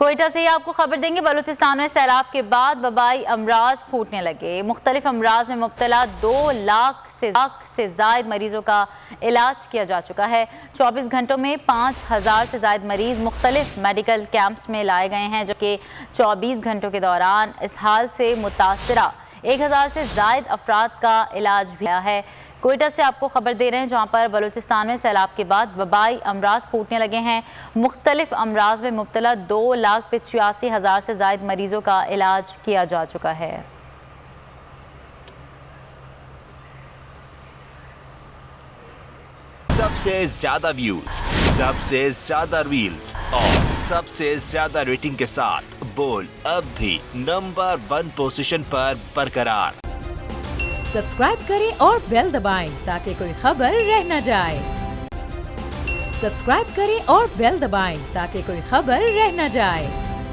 कोयटा से ही आपको खबर देंगे। बलूचिस्तान में सैलाब के बाद वबाई अमराज फूटने लगे। मुख्तलिफ अमराज में मुब्तला 2 लाख से जायद मरीजों का इलाज किया जा चुका है। 24 घंटों में 5000 से जायद मरीज मुख्तलिफ मेडिकल कैंप्स में लाए गए हैं, जबकि 24 घंटों के दौरान इस हाल से मुतासरा 1000 से जायद अफराद का इलाज भी आया है। कोयटा से आपको खबर दे रहे हैं, जहां पर बलूचिस्तान में सैलाब के बाद वबाई अमराज फूटने लगे हैं। मुख्तलिफ अमराज में मुब्तला 2,85,000 से जायद मरीजों का इलाज किया जा चुका है। सबसे ज्यादा व्यूज, सबसे ज्यादा रील्स और सबसे ज्यादा रेटिंग के साथ बोल अब भी नंबर 1 पोजीशन पर बरकरार। सब्सक्राइब करें और बेल दबाएं ताकि कोई खबर रह न जाए। सब्सक्राइब करें और बेल दबाएं ताकि कोई खबर रह न जाए।